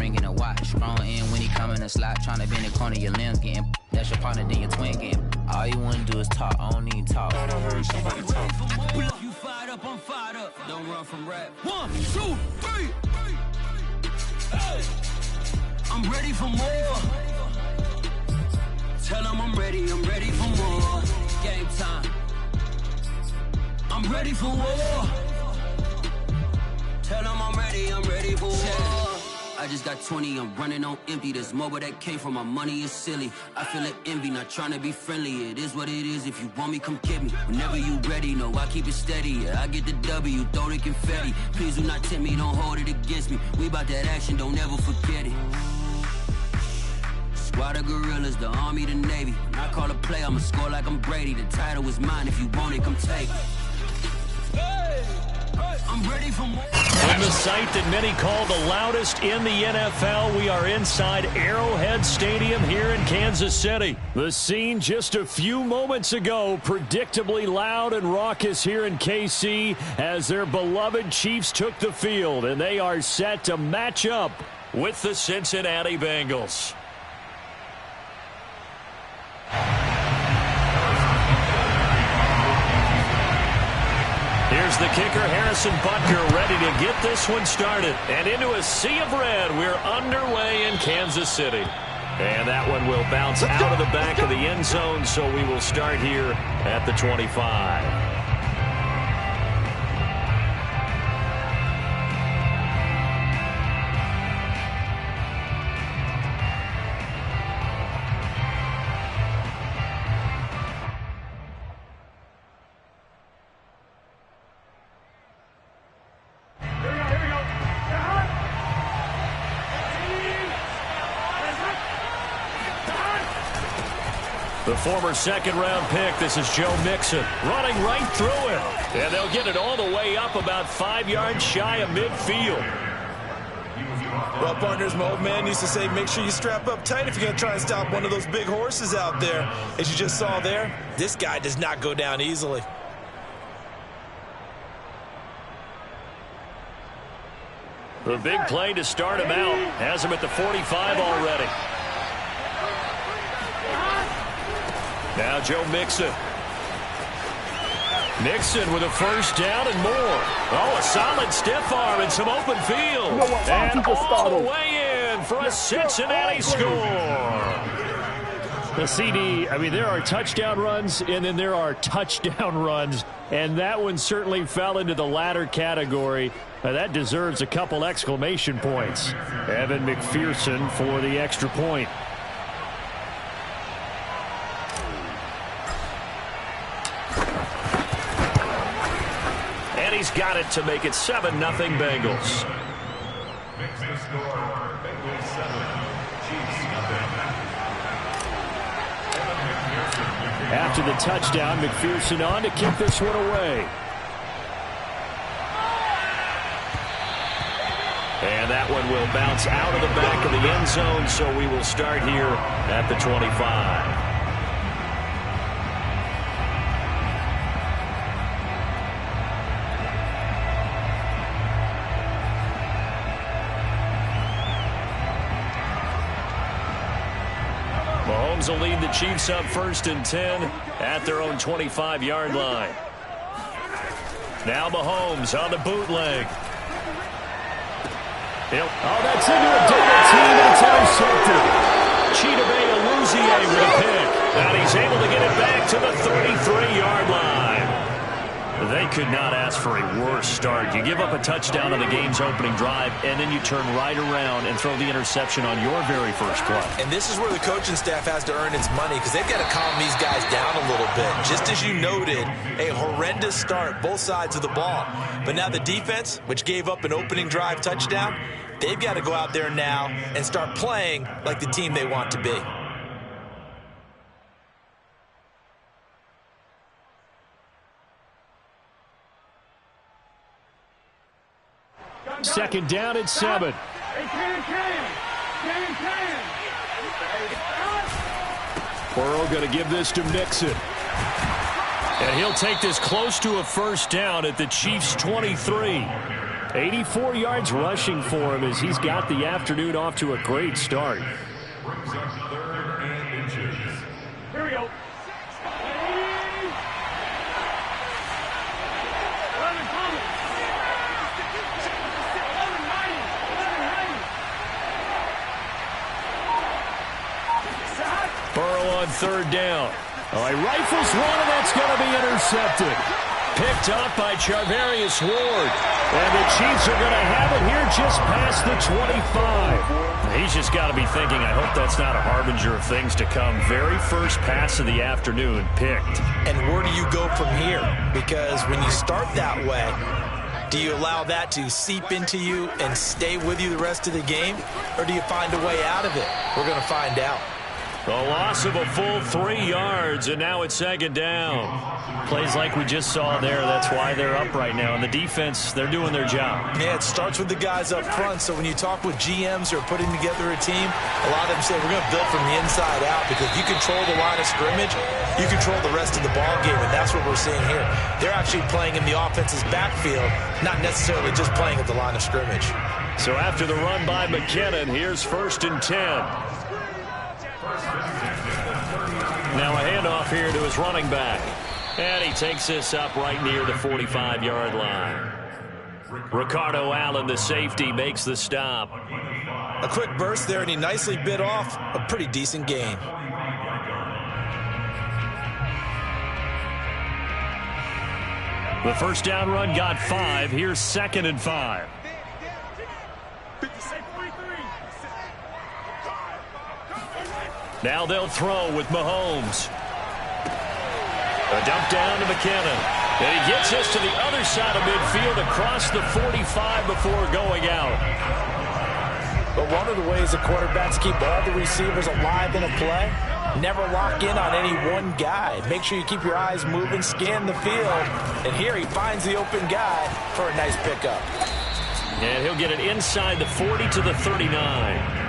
ring and a watch. Strong in when he come in a slot, tryna bend the corner of your limbs, getting that's your partner, then your twin getting. All you wanna do is talk, I don't need talk. I don't heard somebody talk. You fired up, I'm fired up. Don't run from rap. 1, 2, 3. Hey. I'm ready for more. Tell them I'm ready for more. Game time. I'm ready for war. Tell them I'm ready for war. I just got 20, I'm running on empty. This mobile that came from my money is silly. I feel it envy, not trying to be friendly. It is what it is, if you want me, come get me. Whenever you ready, no, I keep it steady. Yeah, I get the W, throw the confetti. Please do not tempt me, don't hold it against me. We about that action, don't ever forget it. Squad of gorillas, the army, the navy. When I call a play, I'ma score like I'm Brady. The title is mine, if you want it, come take it. Hey, I'm ready for more. From the site that many call the loudest in the NFL, we are inside Arrowhead Stadium here in Kansas City. The scene just a few moments ago, predictably loud and raucous here in KC as their beloved Chiefs took the field, and they are set to match up with the Cincinnati Bengals. Here's the kicker, Harrison Butker, ready to get this one started. And into a sea of red, we're underway in Kansas City. And that one will bounce out of the back of the end zone, so we will start here at the 25. The former second-round pick, this is Joe Mixon, running right through it. And they'll get it all the way up about 5 yards shy of midfield. Well, partners, my old man used to say, make sure you strap up tight if you're going to try and stop one of those big horses out there. As you just saw there, this guy does not go down easily. The big play to start him out has him at the 45 already. Now Joe Mixon. Mixon with a first down and more. Oh, a solid stiff arm and some open field. And all the way in for a Cincinnati score. The CD, I mean, there are touchdown runs and then there are touchdown runs. And that one certainly fell into the latter category. That deserves a couple exclamation points. Evan McPherson for the extra point. And he's got it to make it 7-0 Bengals. After the touchdown, McPherson on to kick this one away. And that one will bounce out of the back of the end zone, so we will start here at the 25. Mahomes will lead the Chiefs up 1st and 10 at their own 25-yard line. Now Mahomes on the bootleg. Oh, that's into a double team, and it's intercepted. Chidobe Awuzie with a pick. And he's able to get it back to the 33-yard line. They could not ask for a worse start. You give up a touchdown on the game's opening drive, and then you turn right around and throw the interception on your very first play. And this is where the coaching staff has to earn its money, because they've got to calm these guys down a little bit. Just as you noted, a horrendous start, both sides of the ball. But now the defense, which gave up an opening drive touchdown, they've got to go out there now and start playing like the team they want to be. Second down at 7. Burrow going to give this to Mixon. And he'll take this close to a first down at the Chiefs' 23. 84 yards rushing for him as he's got the afternoon off to a great start. Here we go. Burrow on third down. Oh, he rifles one, and that's going to be intercepted. Picked up by Charvarius Ward. And the Chiefs are going to have it here just past the 25. He's just got to be thinking, I hope that's not a harbinger of things to come. Very first pass of the afternoon picked. And where do you go from here? Because when you start that way, do you allow that to seep into you and stay with you the rest of the game? Or do you find a way out of it? We're going to find out. A loss of a full 3 yards, and now it's second down. Plays like we just saw there. That's why they're up right now. And the defense, they're doing their job. Yeah, it starts with the guys up front. So when you talk with GMs who are putting together a team, a lot of them say we're going to build from the inside out, because if you control the line of scrimmage, you control the rest of the ball game, and that's what we're seeing here. They're actually playing in the offense's backfield, not necessarily just playing at the line of scrimmage. So after the run by McKinnon, here's 1st and 10. Now a handoff here to his running back. And he takes this up right near the 45-yard line. Ricardo Allen, the safety, makes the stop. A quick burst there, and he nicely bit off a pretty decent gain. The first down run got 5. Here's 2nd and 5. Now they'll throw with Mahomes. A dump down to McKinnon. And he gets this to the other side of midfield across the 45 before going out. But one of the ways the quarterbacks keep all the receivers alive in a play, never lock in on any one guy. Make sure you keep your eyes moving, scan the field. And here he finds the open guy for a nice pickup. And he'll get it inside the 40 to the 39.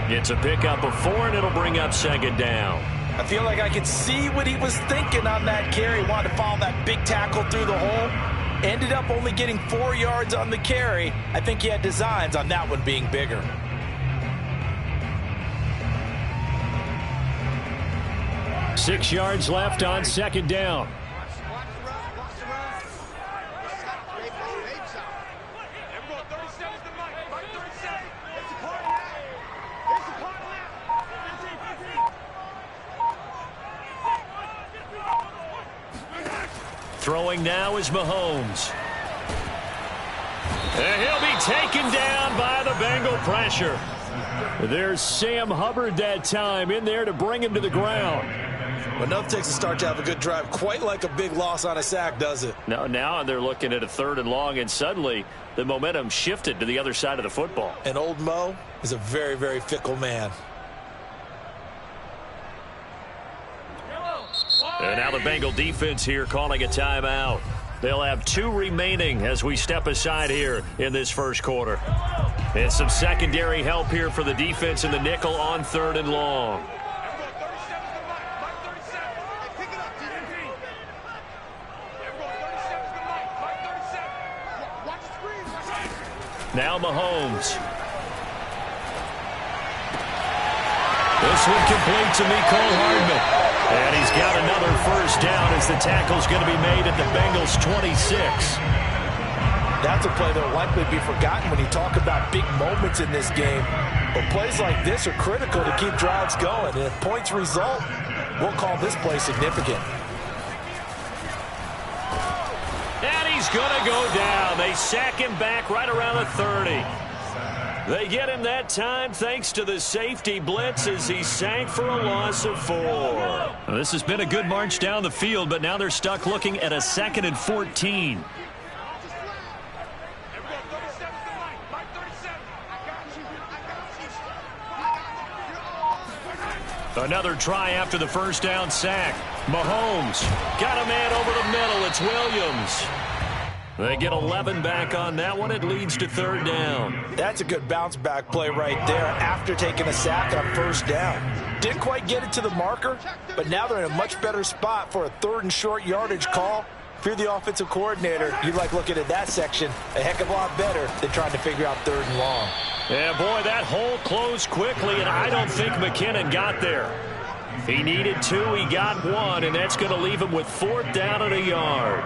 It's a pickup of 4, and it'll bring up 2nd down. I feel like I could see what he was thinking on that carry. He wanted to follow that big tackle through the hole. Ended up only getting 4 yards on the carry. I think he had designs on that one being bigger. Six yards left on 2nd down. Throwing now is Mahomes. And he'll be taken down by the Bengal pressure. There's Sam Hubbard that time in there to bring him to the ground. Enough takes a start to have a good drive. Quite like a big loss on a sack, does it? Now they're looking at a 3rd and long, and suddenly the momentum shifted to the other side of the football. And old Mo is a very, very fickle man. And now the Bengal defense here calling a timeout. They'll have 2 remaining as we step aside here in this first quarter. And some secondary help here for the defense in the nickel on 3rd and long. Now Mahomes. This one complete to Mecole Hardman. And he's got another first down as the tackle's going to be made at the Bengals' 26. That's a play that will likely be forgotten when you talk about big moments in this game. But plays like this are critical to keep drives going. And if points result, we'll call this play significant. And he's going to go down. They sack him back right around the 30. They get him that time thanks to the safety blitz as he sank for a loss of 4. Well, this has been a good march down the field, but now they're stuck looking at a 2nd and 14. Another try after the first down sack. Mahomes got a man over the middle. It's Williams. They get 11 back on that one. It leads to 3rd down. That's a good bounce-back play right there after taking a sack on 1st down. Didn't quite get it to the marker, but now they're in a much better spot for a 3rd and short yardage call you're the offensive coordinator, you like looking at that section a heck of a lot better than trying to figure out 3rd and long. Yeah, boy, that hole closed quickly, and I don't think McKinnon got there. He needed 2, he got 1, and that's going to leave him with 4th down and a yard.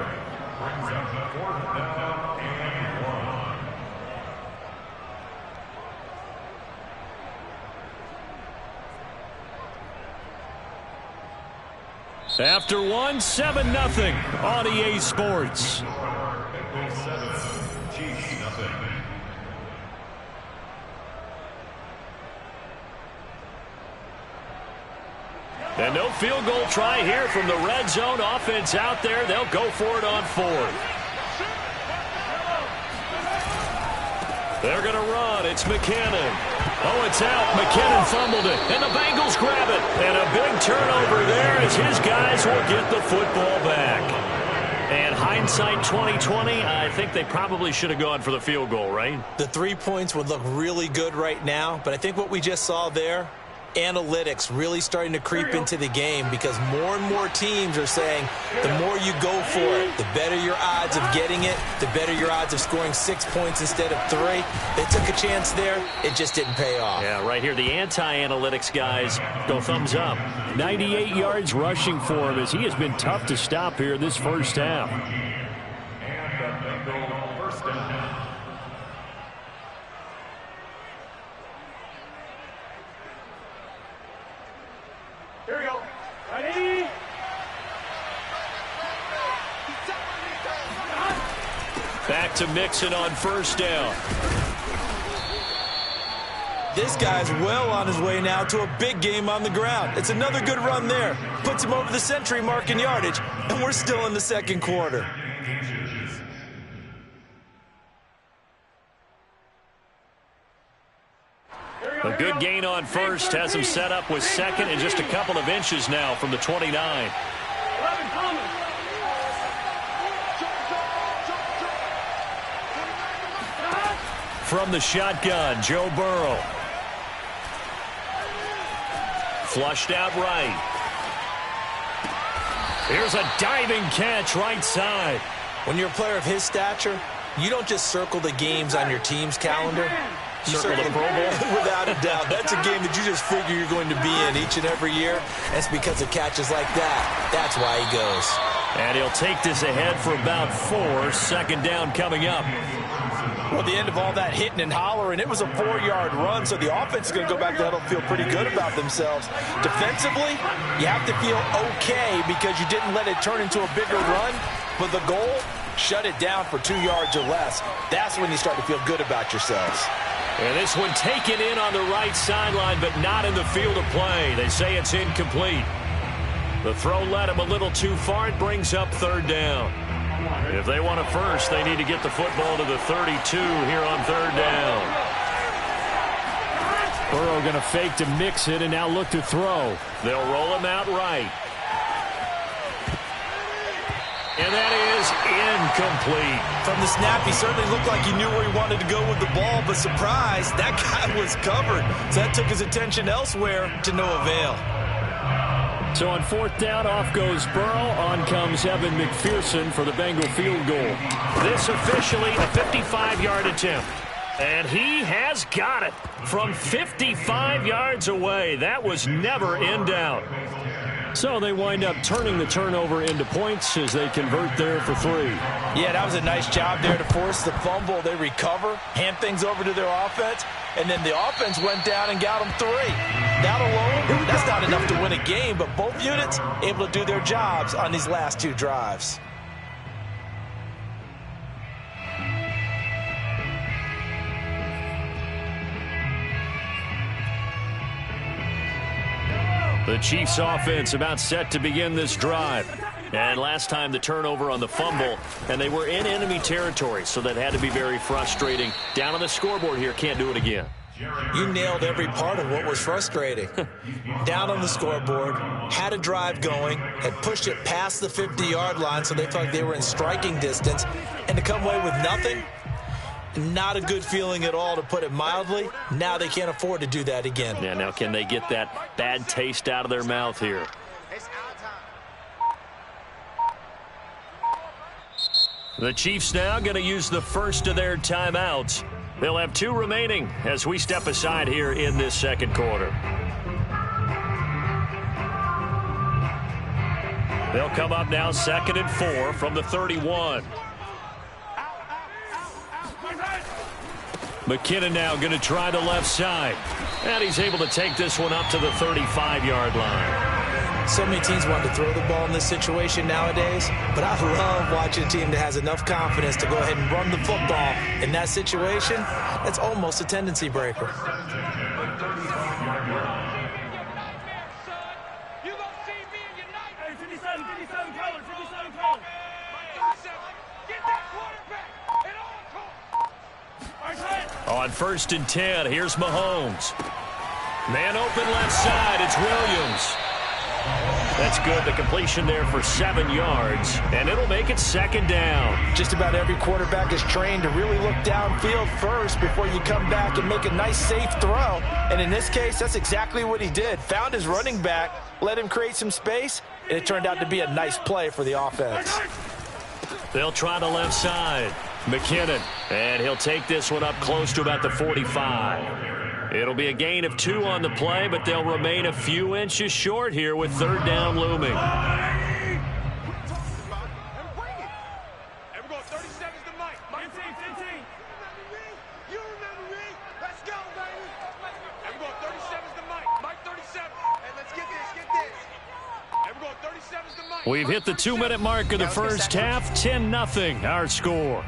After 1, 7-0 on EA Sports. And no field goal try here from the red zone. Offense out there. They'll go for it on 4th. They're going to run. It's McKinnon. Oh, it's out. McKinnon fumbled it. And the Bengals grab it. And a big turnover there as his guys will get the football back. And hindsight 20/20, I think they probably should have gone for the field goal, right? The 3 points would look really good right now, but I think what we just saw there, analytics really starting to creep into the game because more and more teams are saying the more you go for it, the better your odds of getting it, the better your odds of scoring 6 points instead of 3. They took a chance there. It just didn't pay off. Yeah, right here, the anti-analytics guys go thumbs up. 98 yards rushing for him as he has been tough to stop here this first half. Here we go. Ready? Back to Mixon on 1st down. This guy's well on his way now to a big game on the ground. It's another good run there. Puts him over the century mark in yardage, and we're still in the 2nd quarter. A good gain on 1st has him set up with 2nd and just a couple of inches now from the 29. From the shotgun, Joe Burrow. Flushed out right. Here's a diving catch right side. When you're a player of his stature, you don't just circle the games on your team's calendar. You circle the Pro Bowl? Without a doubt. That's a game that you just figure you're going to be in each and every year. And it's because of catches like that. That's why he goes. And he'll take this ahead for about 4. 2nd down coming up. Well, the end of all that hitting and hollering, it was a 4-yard run, so the offense is going to go back to huddle, feel pretty good about themselves. Defensively, you have to feel okay because you didn't let it turn into a bigger run, but the goal, shut it down for 2 yards or less. That's when you start to feel good about yourselves. And this one taken in on the right sideline, but not in the field of play. They say it's incomplete. The throw led him a little too far. It brings up 3rd down. If they want a first, they need to get the football to the 32 here on 3rd down. Burrow going to fake to mix it and now look to throw. They'll roll him out right. And that is incomplete. From the snap, he certainly looked like he knew where he wanted to go with the ball, but surprise, that guy was covered. So that took his attention elsewhere to no avail. So on 4th down, off goes Burrow. On comes Evan McPherson for the Bengal field goal. This officially a 55-yard attempt. And he has got it from 55 yards away. That was never in doubt. So they wind up turning the turnover into points as they convert there for 3. Yeah, that was a nice job there to force the fumble. They recover, hand things over to their offense, and then the offense went down and got them 3. That alone, that's not enough to win a game, but both units able to do their jobs on these last 2 drives. The Chiefs offense about set to begin this drive. And last time the turnover on the fumble, and they were in enemy territory, so that had to be very frustrating. Down on the scoreboard here, can't do it again. You nailed every part of what was frustrating. Down on the scoreboard, had a drive going, had pushed it past the 50-yard line so they felt like they were in striking distance, and to come away with nothing, not a good feeling at all, to put it mildly. Now they can't afford to do that again. Yeah, now can they get that bad taste out of their mouth here? The Chiefs now going to use the first of their timeouts. They'll have 2 remaining as we step aside here in this second quarter. They'll come up now 2nd and 4 from the 31. McKinnon now going to try the left side. And he's able to take this one up to the 35-yard line. So many teams want to throw the ball in this situation nowadays, but I love watching a team that has enough confidence to go ahead and run the football. In that situation, that's almost a tendency breaker. On 1st and 10, here's Mahomes. Man open left side, it's Williams. That's good. The completion there for 7 yards, and it'll make it 2nd down. Just about every quarterback is trained to really look downfield first before you come back and make a nice, safe throw. And in this case, that's exactly what he did. Found his running back, let him create some space, and it turned out to be a nice play for the offense. They'll try the left side. McKinnon, and he'll take this one up close to about the 45. It'll be a gain of 2 on the play, but they'll remain a few inches short here with 3rd down looming. We've hit the 2-minute mark of the first half. 10-0 our score.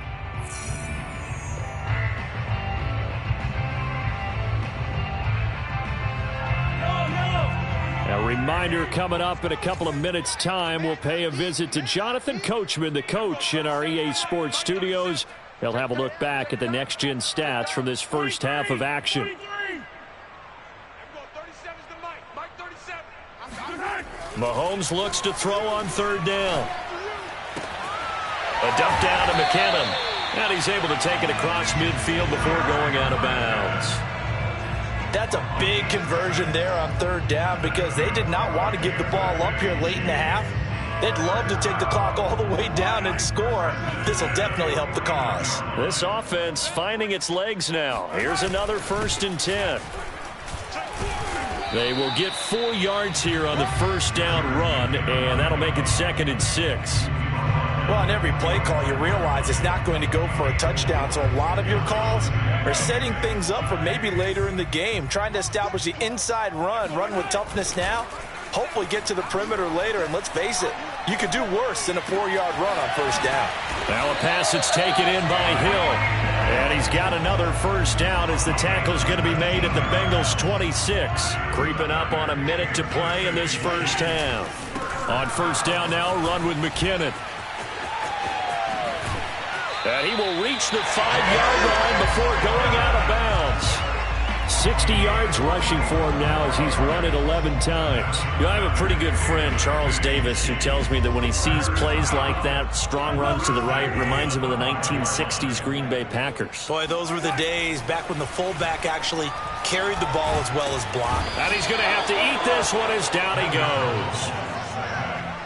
A reminder, coming up in a couple of minutes' time, we'll pay a visit to Jonathan Coachman, the coach in our EA Sports studios. He'll have a look back at the next-gen stats from this first half of action. Mahomes looks to throw on 3rd down. A dump down to McKinnon. And he's able to take it across midfield before going out of bounds. That's a big conversion there on 3rd down because they did not want to give the ball up here late in the half. They'd love to take the clock all the way down and score. This will definitely help the cause. This offense finding its legs now. Here's another 1st and 10. They will get 4 yards here on the 1st down run, and that'll make it 2nd and 6. Well, on every play call, you realize it's not going to go for a touchdown, so a lot of your calls are setting things up for maybe later in the game, trying to establish the inside run with toughness now, hopefully get to the perimeter later, and let's face it, you could do worse than a 4-yard run on 1st down. Now a pass that's taken in by Hill. And he's got another 1st down as the tackle's going to be made at the Bengals 26. Creeping up on a minute to play in this first half. On 1st down now, run with McKinnon. And he will reach the 5-yard line before going out of bounds. 60 yards rushing for him now as he's run it 11 times. You know, I have a pretty good friend, Charles Davis, who tells me that when he sees plays like that, strong runs to the right, reminds him of the 1960s Green Bay Packers. Boy, those were the days back when the fullback actually carried the ball as well as blocked. And he's going to have to eat this one as down he goes.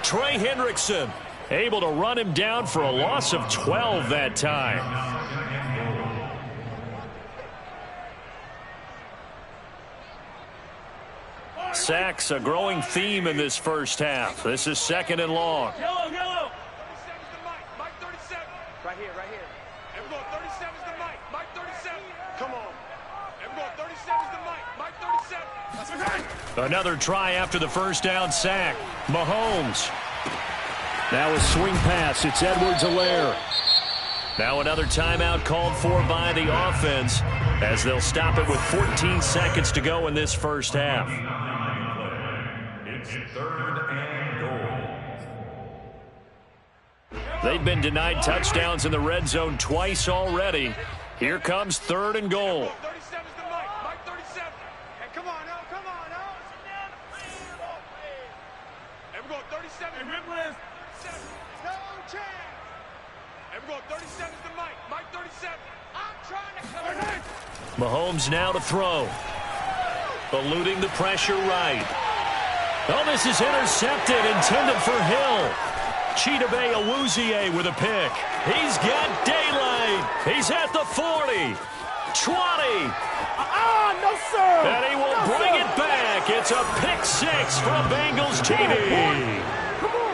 Trey Hendrickson able to run him down for a loss of 12 that time. Sacks, a growing theme in this first half. This is 2nd and long. Yellow. 37's the Mike. Mike 37. Right here. Everyone, 37's the Mike. Mike 37. Come on. Everyone, 37's the Mike. Mike 37. Another try after the 1st down sack. Mahomes. Now a swing pass. It's Edwards-Helaire. Now another timeout called for by the offense as they'll stop it with 14 seconds to go in this first half. It's 3rd and goal. They've been denied touchdowns in the red zone twice already. Here comes 3rd and goal. 37's the Mike. Mike 37. Hey, come on, now. Everyone, 37. Hey, Riplis. No chance. Everyone, 37's the Mike. Mike 37. I'm trying to cover. Mahomes now to throw. Eluding the pressure right. Oh, this is intercepted, intended for Hill. Chidobe Awuzie with a pick. He's got daylight. He's at the 40. 20. No, sir. And he will bring it back. It's a pick six from Bengals TD.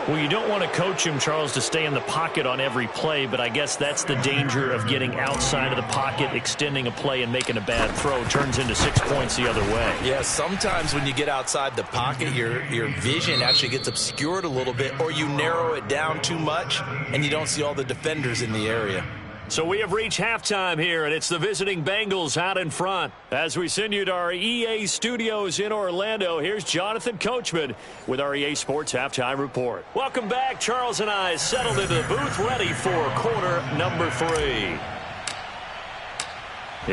Well, you don't want to coach him, Charles, to stay in the pocket on every play, but I guess that's the danger of getting outside of the pocket, extending a play, and making a bad throw. Turns into 6 points the other way. Yeah, sometimes when you get outside the pocket, your vision actually gets obscured a little bit, or you narrow it down too much, and you don't see all the defenders in the area. So we have reached halftime here, and it's the visiting Bengals out in front. As we send you to our EA studios in Orlando, here's Jonathan Coachman with our EA Sports Halftime Report. Welcome back. Charles and I settled into the booth, ready for quarter number 3.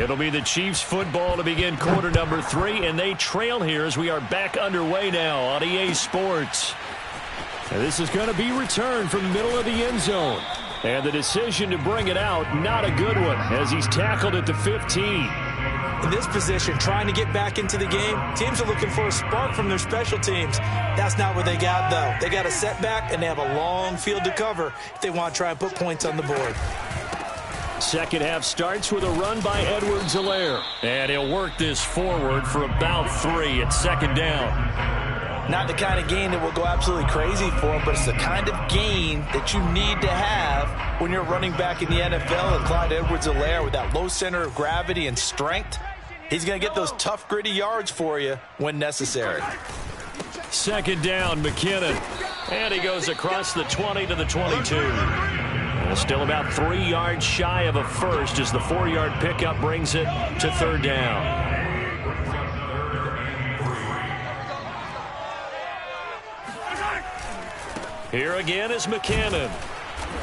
It'll be the Chiefs football to begin quarter number 3, and they trail here as we are back underway now on EA Sports. And this is going to be returned from the middle of the end zone. And the decision to bring it out, not a good one, as he's tackled at the 15. In this position, trying to get back into the game, teams are looking for a spark from their special teams. That's not what they got, though. They got a setback, and they have a long field to cover if they want to try and put points on the board. Second half starts with a run by Edwards-Helaire. And he'll work this forward for about 3 at second down. Not the kind of gain that will go absolutely crazy for him, but it's the kind of gain that you need to have when you're running back in the NFL. And Clyde Edwards-Helaire, with that low center of gravity and strength, he's going to get those tough, gritty yards for you when necessary. Second down, McKinnon. And he goes across the 20 to the 22. Well, still about 3 yards shy of a first as the 4-yard pickup brings it to third down. Here again is McKinnon.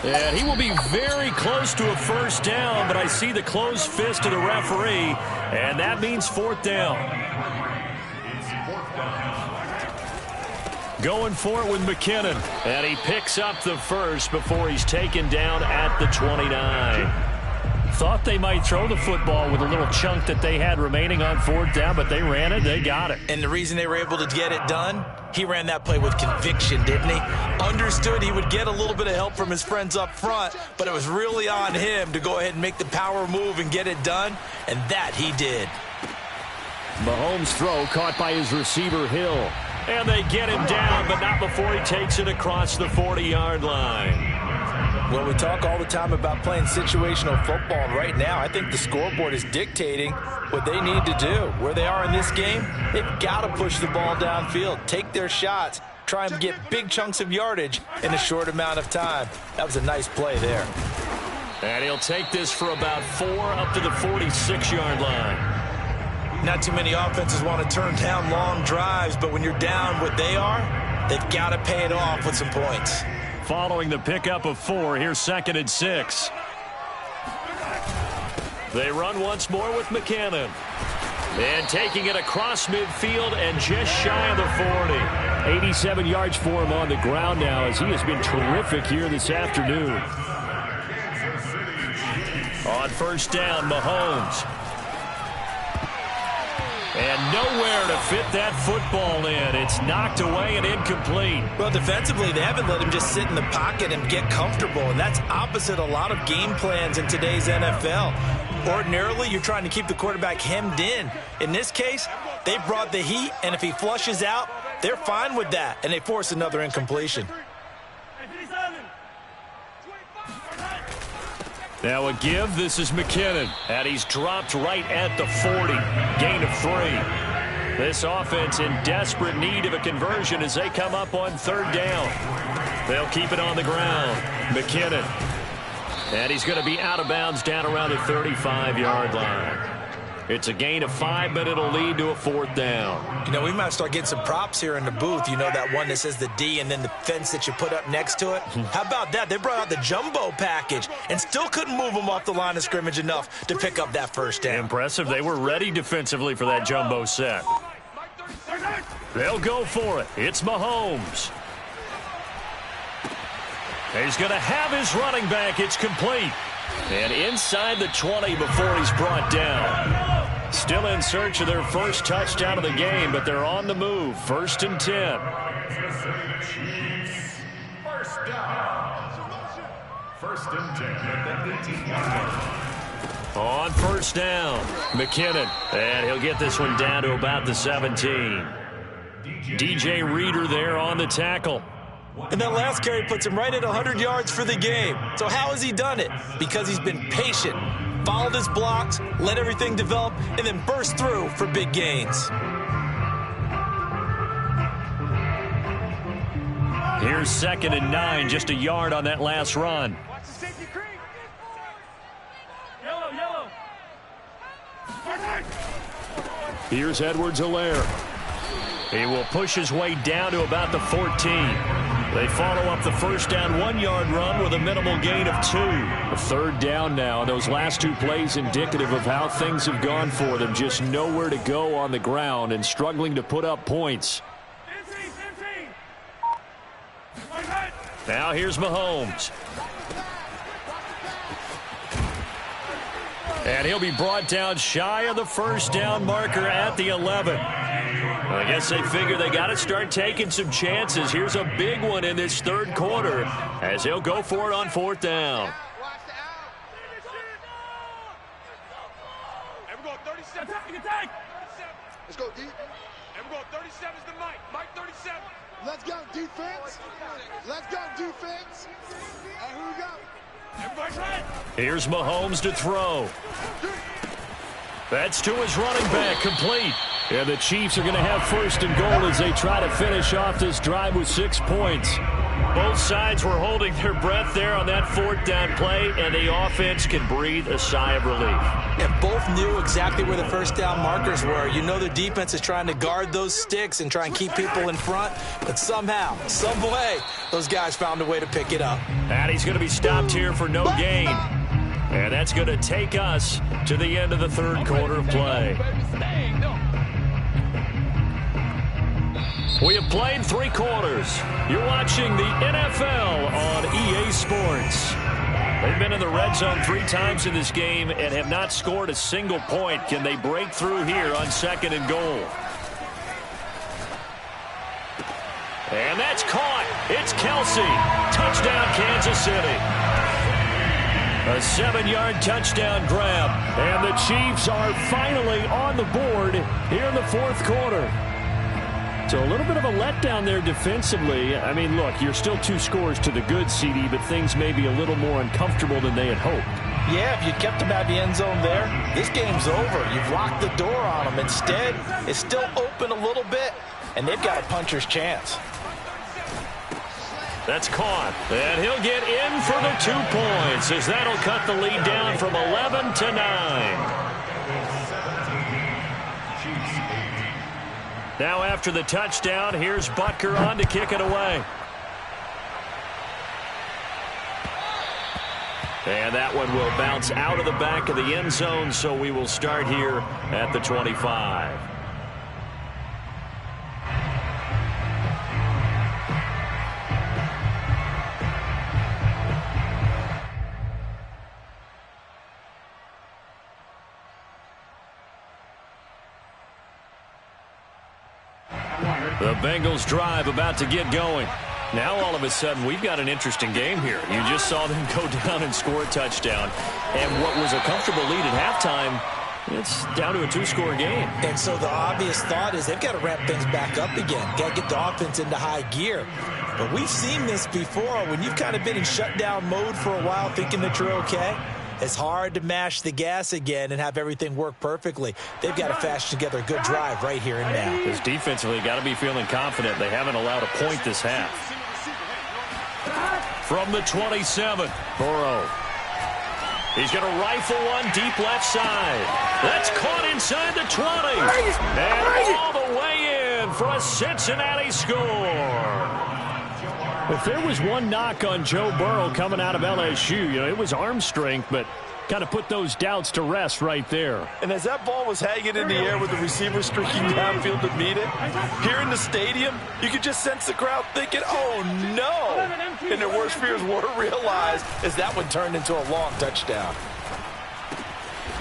And he will be very close to a first down, but I see the closed fist of the referee, and that means fourth down. Going for it with McKinnon, and he picks up the first before he's taken down at the 29. Thought they might throw the football with a little chunk that they had remaining on fourth down, but they ran it, they got it. And the reason they were able to get it done, he ran that play with conviction, didn't he? Understood he would get a little bit of help from his friends up front, but it was really on him to go ahead and make the power move and get it done, and that he did. Mahomes' throw caught by his receiver, Hill. And they get him down, but not before he takes it across the 40-yard line. Well, we talk all the time about playing situational football, and right now I think the scoreboard is dictating what they need to do. Where they are in this game, they've got to push the ball downfield, take their shots, try and get big chunks of yardage in a short amount of time. That was a nice play there. And he'll take this for about 4 up to the 46-yard line. Not too many offenses want to turn down long drives, but when you're down what they are, they've got to pay it off with some points. Following the pickup of 4, here's 2nd and 6. They run once more with McKinnon. And taking it across midfield and just shy of the 40. 87 yards for him on the ground now as he has been terrific here this afternoon. On first down, Mahomes. And nowhere to fit that football in. It's knocked away and incomplete. Well, defensively, they haven't let him just sit in the pocket and get comfortable, and that's opposite a lot of game plans in today's NFL. Ordinarily, you're trying to keep the quarterback hemmed in. In this case, they brought the heat, and if he flushes out, they're fine with that, and they force another incompletion. Now a give, this is McKinnon, and he's dropped right at the 40. Gain of 3. This offense in desperate need of a conversion as they come up on third down. They'll keep it on the ground. McKinnon. And he's going to be out of bounds down around the 35-yard line. It's a gain of 5, but it'll lead to a fourth down. You know, we might start getting some props here in the booth. You know, that one that says the D and then the fence that you put up next to it? How about that? They brought out the jumbo package and still couldn't move them off the line of scrimmage enough to pick up that first down. Impressive. They were ready defensively for that jumbo set. They'll go for it. It's Mahomes. He's going to have his running back. It's complete. And inside the 20 before he's brought down. Still in search of their first touchdown of the game, but they're on the move. 1st and 10. First down. First and 10 at the 18. On first down, McKinnon. And he'll get this one down to about the 17. DJ Reader there on the tackle. And that last carry puts him right at 100 yards for the game. So how has he done it? Because he's been patient, followed his blocks, let everything develop, and then burst through for big gains. Here's 2nd and 9, just a yard on that last run. Watch the safety creep. Yellow. Here's Edwards-Helaire. He will push his way down to about the 14. They follow up the first down 1-yard run with a minimal gain of 2. A third down now. Those last 2 plays indicative of how things have gone for them. Just nowhere to go on the ground and struggling to put up points. Now here's Mahomes. And he'll be brought down shy of the first down marker at the 11. I guess they figure they got to start taking some chances. Here's a big one in this third quarter as he'll go for it on 4th down. Everyone go 37. Attack. Let's go deep. Everyone go 37 is the Mike. Mike 37. Let's go defense. Let's go defense. And who we got? Everybody's right. Here's Mahomes to throw. That's to his running back, complete. And the Chiefs are going to have 1st and goal as they try to finish off this drive with 6 points. Both sides were holding their breath there on that 4th down play, and the offense can breathe a sigh of relief. And both knew exactly where the first down markers were. You know the defense is trying to guard those sticks and try and keep people in front, but somehow, some way, those guys found a way to pick it up. And he's going to be stopped here for no gain. And that's going to take us to the end of the third quarter of play. We have played 3 quarters. You're watching the NFL on EA Sports. They've been in the red zone 3 times in this game and have not scored a single point. Can they break through here on 2nd and goal? And that's caught. It's Kelsey. Touchdown, Kansas City. A 7-yard touchdown grab. And the Chiefs are finally on the board here in the 4th quarter. So a little bit of a letdown there defensively. I mean, look, you're still 2 scores to the good, CD, but things may be a little more uncomfortable than they had hoped. Yeah, if you kept them out the end zone there, this game's over. You've locked the door on them. Instead, it's still open a little bit, and they've got a puncher's chance. That's caught, and he'll get in for the 2 points as that'll cut the lead down from 11 to 9. Now after the touchdown, here's Butker on to kick it away. And that one will bounce out of the back of the end zone, so we will start here at the 25. The Bengals drive about to get going. Now all of a sudden we've got an interesting game here. You just saw them go down and score a touchdown. And what was a comfortable lead at halftime, it's down to a 2-score game. And so the obvious thought is they've got to ramp things back up again. Got to get the offense into high gear. But we've seen this before when you've kind of been in shutdown mode for a while thinking that you're okay. It's hard to mash the gas again and have everything work perfectly. They've got to fashion together a good drive right here and now. Because defensively, got to be feeling confident. They haven't allowed a point this half. From the 27, Burrow. He's going to rifle one deep left side. That's caught inside the 20. And all the way in for a Cincinnati score. If there was one knock on Joe Burrow coming out of LSU, it was arm strength, but kind of put those doubts to rest right there. And as that ball was hanging in the air with the receiver streaking downfield to meet it, here in the stadium, you could just sense the crowd thinking, oh, no. And their worst fears were realized as that one turned into a long touchdown.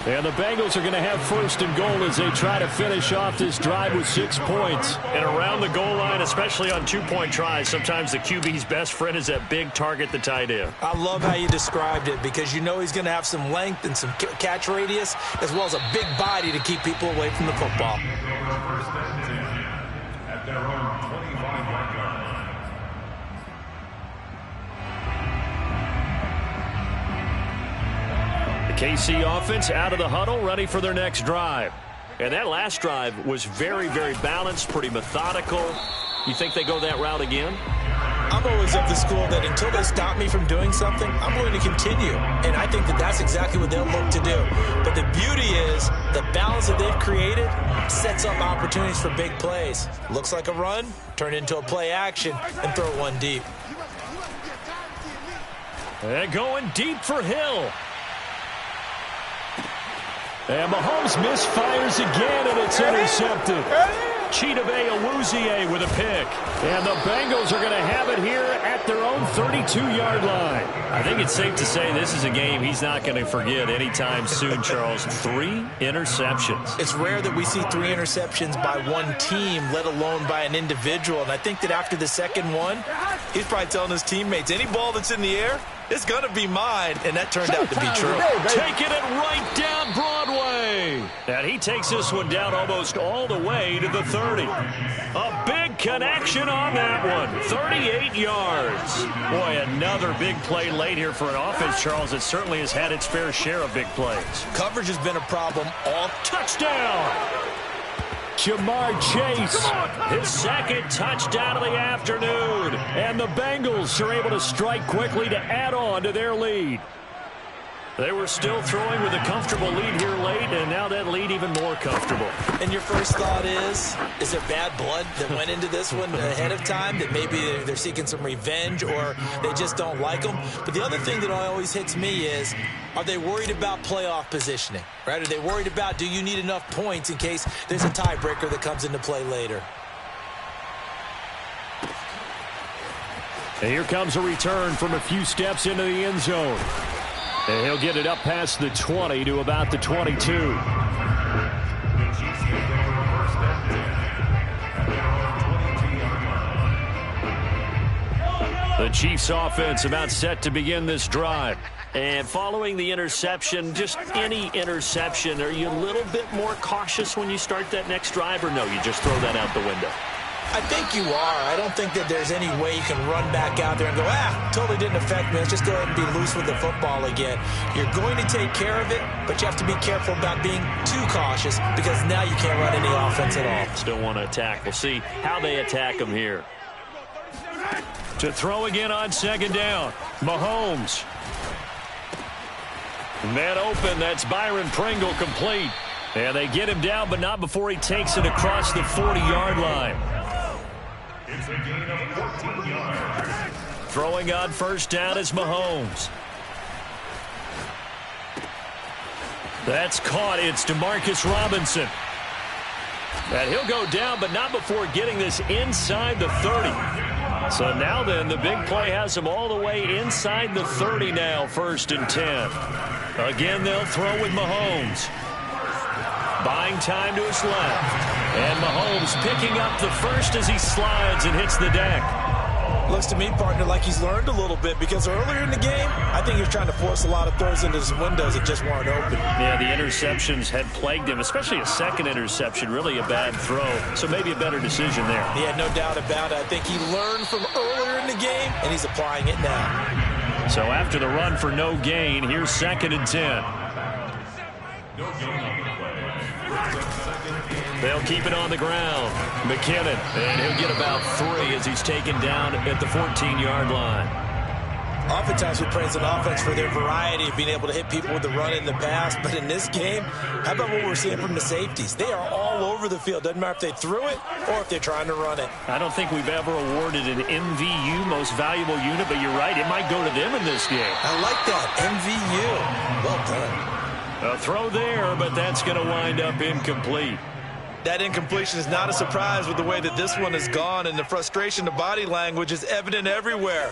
And the Bengals are going to have first and goal as they try to finish off this drive with 6 points. And around the goal line, especially on two-point tries, sometimes the QB's best friend is that big target, the tight end. I love how you described it because you know he's going to have some length and some catch radius as well as a big body to keep people away from the football. First and 10 at their own 25-yard line. KC offense out of the huddle, ready for their next drive. And that last drive was very, very balanced, pretty methodical. You think they go that route again? I'm always of the school that until they stop me from doing something, I'm going to continue. And I think that that's exactly what they'll look to do. But the beauty is the balance that they've created sets up opportunities for big plays. Looks like a run, turn it into a play action, and throw one deep. And going deep for Hill. And Mahomes misfires again, and it's intercepted. Chidobe Awuzie with a pick. And the Bengals are going to have it here at their own 32-yard line. I think it's safe to say this is a game he's not going to forget anytime soon, Charles. 3 interceptions. It's rare that we see 3 interceptions by one team, let alone by an individual. And I think that after the second one, he's probably telling his teammates, any ball that's in the air, it's going to be mine. And that turned out to be true. Taking it right down Broadway. And he takes this one down almost all the way to the 30. A big connection on that one. 38 yards. Boy, another big play late here for an offense, Charles, that certainly has had its fair share of big plays. Coverage has been a problem all. Touchdown! Jamar Chase, his second touchdown of the afternoon. And the Bengals are able to strike quickly to add on to their lead. They were still throwing with a comfortable lead here late, and now that lead even more comfortable. And your first thought is there bad blood that went into this one ahead of time, that maybe they're seeking some revenge or they just don't like them? But the other thing that always hits me is, are they worried about playoff positioning? Right? Are they worried about, do you need enough points in case there's a tiebreaker that comes into play later? And here comes a return from a few steps into the end zone. And he'll get it up past the 20 to about the 22. The Chiefs offense about set to begin this drive. And following the interception, just any interception, are you a little bit more cautious when you start that next drive, or no, you just throw that out the window? I think you are. I don't think that there's any way you can run back out there and go, totally didn't affect me. Let's just go ahead and be loose with the football again. You're going to take care of it, but you have to be careful about being too cautious because now you can't run any offense at all. Still want to attack. We'll see how they attack them here. To throw again on second down, Mahomes. Man open, that's Byron Pringle complete. And they get him down, but not before he takes it across the 40-yard line. It's a gain of 14 yards. Throwing on first down is Mahomes. That's caught. It's Demarcus Robinson. And he'll go down, but not before getting this inside the 30. So now then, the big play has him all the way inside the 30 now, 1st and 10. Again, they'll throw with Mahomes. Buying time to his left. And Mahomes picking up the first as he slides and hits the deck. Looks to me, partner, like he's learned a little bit because earlier in the game, I think he was trying to force a lot of throws into some windows that just weren't open. Yeah, the interceptions had plagued him, especially a second interception, really a bad throw. So maybe a better decision there. Yeah, no doubt about it. I think he learned from earlier in the game, and he's applying it now. So after the run for no gain, here's 2nd and 10. No gain on the play. They'll keep it on the ground. McKinnon, and he'll get about 3 as he's taken down at the 14-yard line. Oftentimes we praise an offense for their variety of being able to hit people with the run in the pass, but in this game, how about what we're seeing from the safeties? They are all over the field. Doesn't matter if they threw it or if they're trying to run it. I don't think we've ever awarded an MVU, most valuable unit, but you're right, it might go to them in this game. I like that, MVU. Well done. A throw there, but that's going to wind up incomplete. That incompletion is not a surprise with the way that this one has gone, and the frustration, the body language is evident everywhere.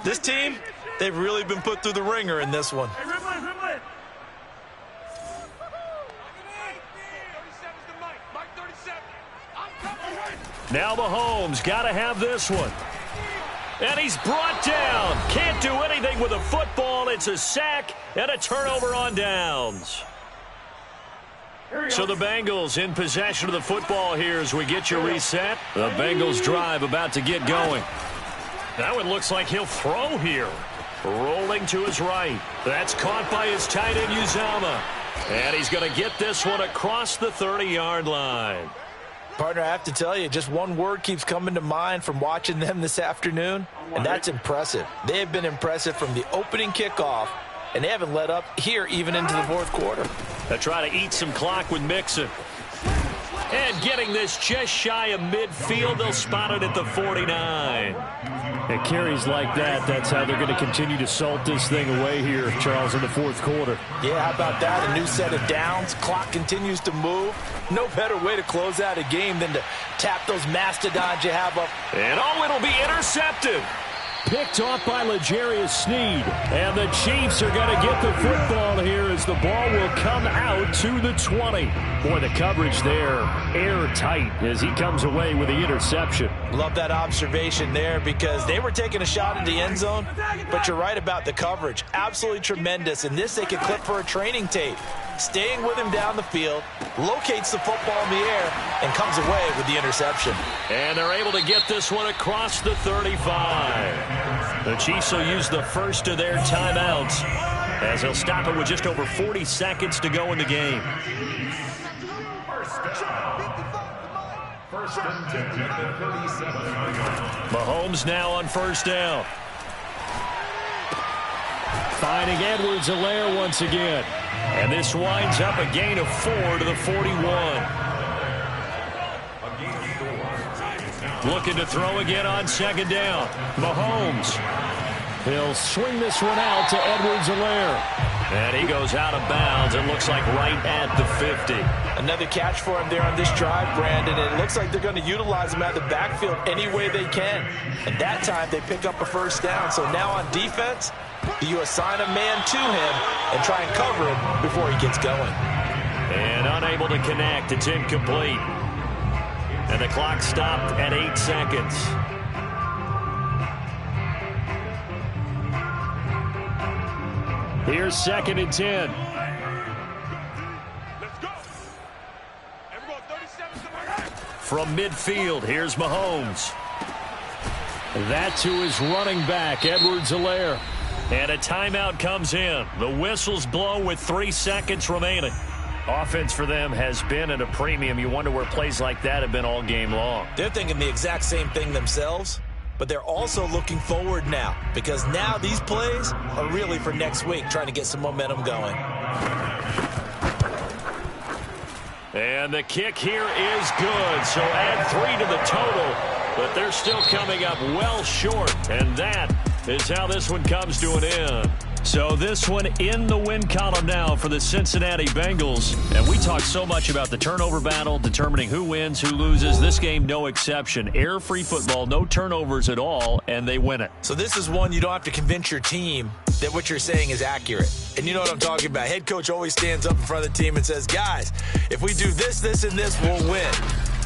This team, they've really been put through the ringer in this one. Now Mahomes got to have this one. And he's brought down. Can't do anything with a football. It's a sack and a turnover on downs. So the Bengals in possession of the football here as we get you reset. The Bengals drive about to get going. Now it looks like he'll throw here. Rolling to his right. That's caught by his tight end, Uzomah. And he's going to get this one across the 30-yard line. Partner, I have to tell you, just one word keeps coming to mind from watching them this afternoon, and that's impressive. They have been impressive from the opening kickoff, and they haven't let up here even into the fourth quarter. They try to eat some clock with Mixon. And getting this just shy of midfield, they'll spot it at the 49. It carries like that. That's how they're going to continue to salt this thing away here, Charles, in the fourth quarter. Yeah, how about that? A new set of downs. Clock continues to move. No better way to close out a game than to tap those mastodons you have up. And it'll be intercepted. Picked off by L'Jarius Sneed. And the Chiefs are going to get the football here as the ball will come out to the 20. Boy, the coverage there airtight as he comes away with the interception. Love that observation there because they were taking a shot in the end zone, but you're right about the coverage. Absolutely tremendous. And this they could clip for a training tape. Staying with him down the field, locates the football in the air, and comes away with the interception. And they're able to get this one across the 35. The Chiefs will use the first of their timeouts as they'll stop it with just over 40 seconds to go in the game. Mahomes now on first down. Finding Edwards-Helaire once again. And this winds up a gain of 4 to the 41. Looking to throw again on second down. Mahomes. He'll swing this one out to Edwards-Helaire. And he goes out of bounds. It looks like right at the 50. Another catch for him there on this drive, Brandon. And it looks like they're going to utilize him out of the backfield any way they can. And that time they pick up a first down. So now on defense, you assign a man to him and try and cover him before he gets going. And unable to connect. It's incomplete. And the clock stopped at 8 seconds. Here's 2nd and 10. Let's go. Everyone, 37 to my right. From midfield, here's Mahomes. That to his running back, Edwards-Helaire. And a timeout comes in. The whistles blow with 3 seconds remaining. Offense for them has been at a premium. You wonder where plays like that have been all game long. They're thinking the exact same thing themselves, but they're also looking forward now because now these plays are really for next week, trying to get some momentum going. And the kick here is good, so add 3 to the total, but they're still coming up well short, and that is how this one comes to an end. So this one in the win column now for the Cincinnati Bengals. And we talk so much about the turnover battle, determining who wins, who loses. This game, no exception. Error-free football, no turnovers at all, and they win it. So this is one you don't have to convince your team that what you're saying is accurate. And you know what I'm talking about. Head coach always stands up in front of the team and says, guys, if we do this, this, and this, we'll win.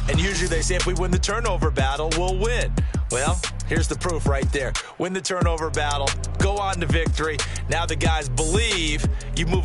And usually they say if we win the turnover battle, we'll win. Well, here's the proof right there. Win the turnover battle, go on to victory. Now the guys believe you move